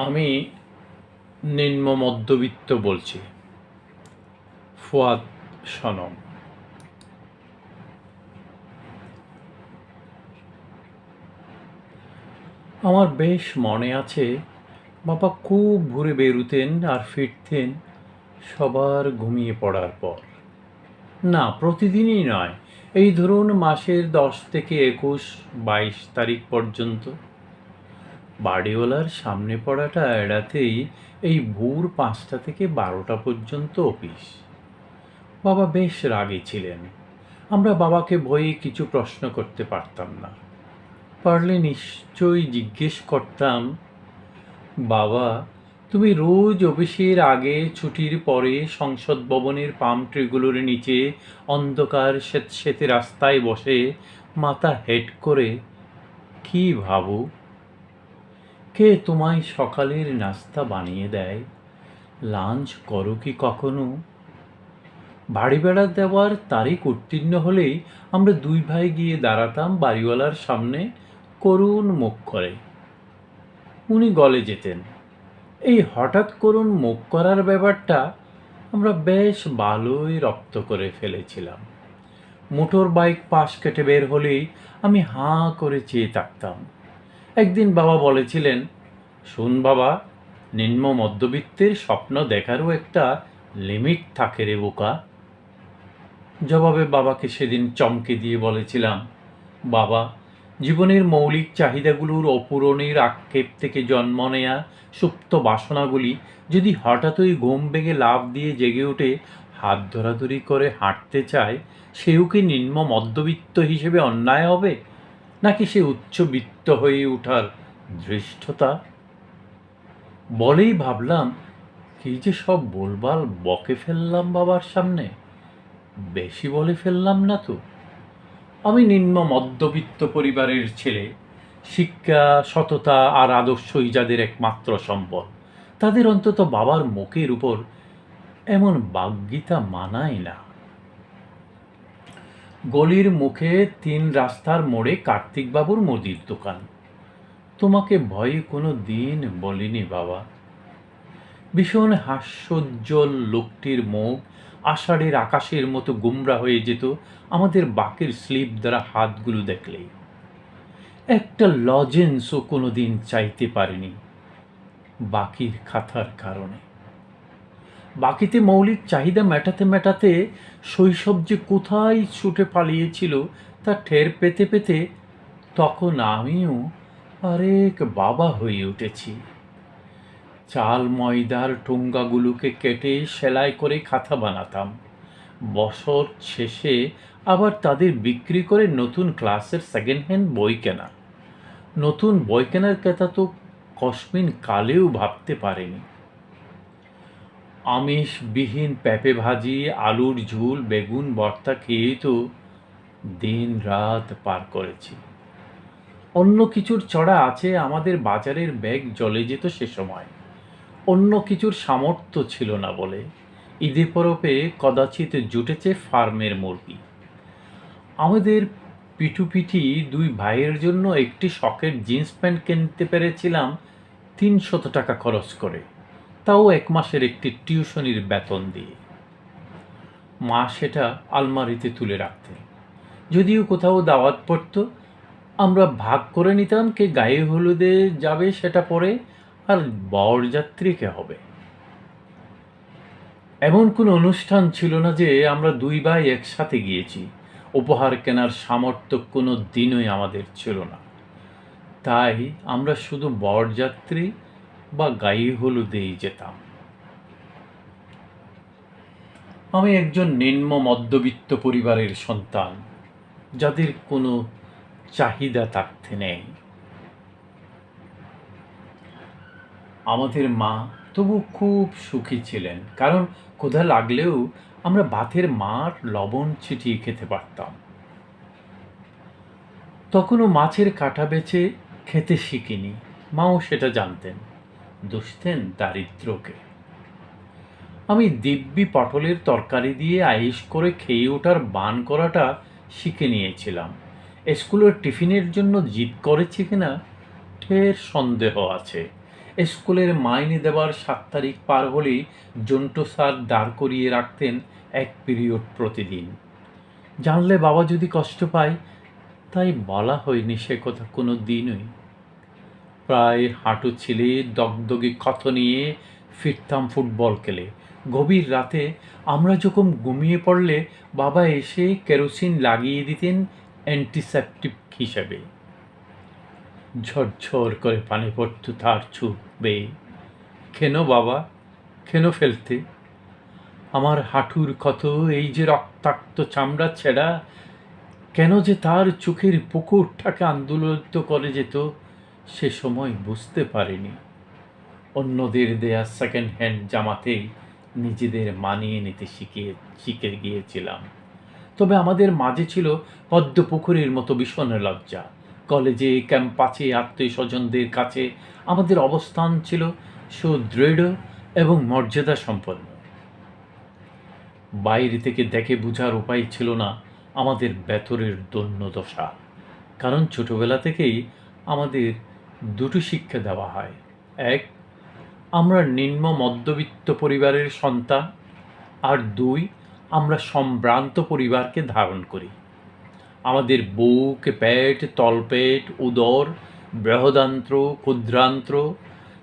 আমি নিম্ন মধ্যবিত্ত বলছি। ফুয়াদ সনম। আমার বেশ মনে আছে, বাবা খুব ভোরে বেরুতেন আর ফিরতেন সবার ঘুমিয়ে পড়ার পর। না, প্রতিদিনই নয়, এই ধরুন মাসের 10 থেকে 21, 22 তারিখ পর্যন্ত। বাড়িওয়ালার সামনে পড়াটা এড়াতেই এই ভোর 5টা থেকে 12টা পর্যন্ত অফিস। বাবা বেশ রাগী ছিলেন। আমরা বাবাকে ভয়ে কিছু প্রশ্ন করতে পারতাম না। পারলে নিশ্চয়ই জিজ্ঞেস করতাম, বাবা, তুমি রোজ অফিসের আগে ছুটির পরে সংসদ ভবনের পাম ট্রিগুলোর নিচে অন্ধকার স্যাঁতস্যাঁতে রাস্তায় বসে মাথা হেঁট করে কি ভাবো? কে তোমায় সকালের নাস্তা বানিয়ে দেয়? লাঞ্চ করো কি কখনো? বাড়ি বেড়া দেওয়ার তারিখ উত্তীর্ণ হলেই আমরা দুই ভাই গিয়ে দাঁড়াতাম বাড়িওয়ালার সামনে করুণ মুখ করে। উনি গলে যেতেন। এই হঠাৎ করুণ মুখ করার ব্যাপারটা আমরা বেশ ভালোই রপ্ত করে ফেলেছিলাম। মোটর বাইক পাশ কেটে বের হলেই আমি হাঁ করে চেয়ে থাকতাম। একদিন বাবা বলেছিলেন, শোন বাবা, নিম্ন মধ্যবিত্তের স্বপ্ন দেখারও একটা লিমিট থাকে রে বোকা। জবাবে বাবাকে সেদিন চমকে দিয়ে বলেছিলাম, বাবা, জীবনের মৌলিক চাহিদাগুলোর অপূরণের আক্ষেপ থেকে জন্ম নেয়া সুপ্ত বাসনাগুলি যদি হঠাৎই ঘুম ভেঙে লাফ দিয়ে জেগে উঠে হাত ধরাধরি করে হাঁটতে চায়, সেও কি নিম্ন মধ্যবিত্ত হিসেবে অন্যায় হবে, নাকি সে উচ্চবিত্ত হয়ে ওঠার ধৃষ্টতা? বলেই ভাবলাম, কি যে সব বলবাল বকে ফেললাম বাবার সামনে। বেশি বলে ফেললাম না তো? আমি নিম্ন মধ্যবিত্ত পরিবারের ছেলে। শিক্ষা, সততা আর আদর্শই যাদের একমাত্র সম্বল, তাদের অন্তত বাবার মুখের উপর এমন বাগ্মিতা মানায় না। গলির মুখে 3 রাস্তার মোড়ে কার্তিকবাবুর মুদির দোকান। তোমাকে ভয়ে কোনো দিন বলিনি বাবা। ভীষণ হাস্যোজ্জ্বল লোকটির মুখ আষাঢ়ের আকাশের মতো গুমরা হয়ে যেত আমাদের বাকের স্লিপ দ্বারা হাতগুলো দেখলেই। একটা লজেন্সও কোনো দিন চাইতে পারিনি বাকির খাতার কারণে। বাকিতে মৌলিক চাহিদা মেটাতে মেটাতে শৈশব যে কোথায় ছুটে পালিয়েছিল তা টের পেতে পেতে তখন আমিও আরেক বাবা হয়ে উঠেছি। চাল ময়দার ঠোঙ্গাগুলোকে কেটে সেলাই করে খাতা বানাতাম। বছর শেষে আবার তাদের বিক্রি করে নতুন ক্লাসের সেকেন্ড হ্যান্ড বই কেনা। নতুন বই কেনার কথা তো কসমিন কালেও ভাবতে পারেনি। আমিষবিহীন পেঁপে ভাজি, আলুর ঝোল, বেগুন ভর্তা খেয়েই তো দিন রাত পার করেছি। অন্য কিছুর চড়া আছে আমাদের বাজারের ব্যাগ জ্বলে যেত সে সময়। অন্য কিছুর সামর্থ্য ছিল না বলে ঈদে পরবে কদাচিৎ জুটেছে ফার্মের মুরগি। আমাদের পিঠুপিঠি 2 ভাইয়ের জন্য একটি শখের জিন্স প্যান্ট কিনতে পেরেছিলাম 300 টাকা খরচ করে, তাও 1 মাসের একটি টিউশনির বেতন দিয়ে। মা সেটা আলমারিতে তুলে রাখতেন। যদিও কোথাও দাওয়াত পড়ত, আমরা ভাগ করে নিতাম কে গায়ে হলুদে যাবে সেটা পরে আর বরযাত্রী কে হবে। এমন কোনো অনুষ্ঠান ছিল না যে আমরা 2 ভাই একসাথে গিয়েছি। উপহার কেনার সামর্থ্য কোনো দিনই আমাদের ছিল না। তাই আমরা শুধু বরযাত্রী বা গায়ে হলুদেই যেতাম। আমি একজন নিম্ন মধ্যবিত্ত পরিবারের সন্তান, যাদের কোনো চাহিদা থাকতে নেই। আমাদের মা তবু খুব সুখী ছিলেন, কারণ ক্ষুধা লাগলেও আমরা ভাতের মার লবণ ছিটিয়ে খেতে পারতাম। তখনও মাছের কাঁটা বেছে খেতে শিখিনি, মাও সেটা জানতেন, দুষতেন দারিদ্র্যকে। আমি দিব্যি পটলের তরকারি দিয়ে আয়েশ করে খেয়ে ওঠার বান করাটা শিখে নিয়েছিলাম। স্কুলের টিফিনের জন্য জিদ করেছি কিনা ঢের সন্দেহ আছে। স্কুলের মাইনে দেওয়ার 7 তারিখ পার হলেই জন্টু স্যার দাঁড় করিয়ে রাখতেন এক পিরিয়ড প্রতিদিন। জানলে বাবা যদি কষ্ট পায়, তাই বলা হয়নি সে কথা কোনো দিনই। প্রায় হাঁটু ছিলে দগদগে ক্ষত নিয়ে ফিরতাম ফুটবল খেলে। গভীর রাতে আমরা যখন ঘুমিয়ে পড়লে বাবা এসে কেরোসিন লাগিয়ে দিতেন অ্যান্টিসেপটিক হিসেবে। ঝরঝর করে পানি পড়ত তার চোখ বেয়ে। কেন বাবা, কেন ফেলতে? আমার হাঁটুর ক্ষত, এই যে রক্তাক্ত চামড়া ছেঁড়া, কেন যে তার চোখের পুকুরটাকে আন্দোলিত করে যেত, সে সময় বুঝতে পারিনি। অন্যদের দেয়া সেকেন্ড হ্যান্ড জামাতেই নিজেদের মানিয়ে নিতে শিখে গিয়েছিলাম। তবে আমাদের মাঝে ছিল পদ্মপুকুরের মতো ভীষণ লজ্জা। কলেজে, ক্যাম্পাসে, আত্মীয় স্বজনদের কাছে আমাদের অবস্থান ছিল সুদৃঢ় এবং মর্যাদা সম্পন্ন। বাইরে থেকে দেখে বোঝার উপায় ছিল না আমাদের ভেতরের দৈন্যদশা। কারণ ছোটবেলা থেকেই আমাদের দুটো শিক্ষা দেওয়া হয়। এক, আমরা নিম্ন মধ্যবিত্ত পরিবারের সন্তান, আর দুই, আমরা সম্ভ্রান্ত পরিবারকে ধারণ করি। আমাদের বুক, পেট, তলপেট, উদর, বৃহদান্ত্র, ক্ষুদ্রান্ত্র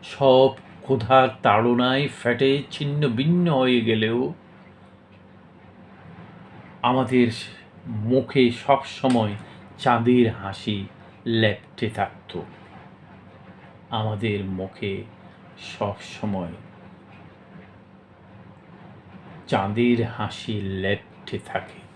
সব ক্ষুধার তাড়নায় ফেটে ছিন্ন ভিন্ন হয়ে গেলেও আমাদের মুখে সবসময় চাঁদের হাসি লেপ্টে থাকত। আমাদের মুখে সবসময় চাঁদের হাসি লেপ্টে থাকে।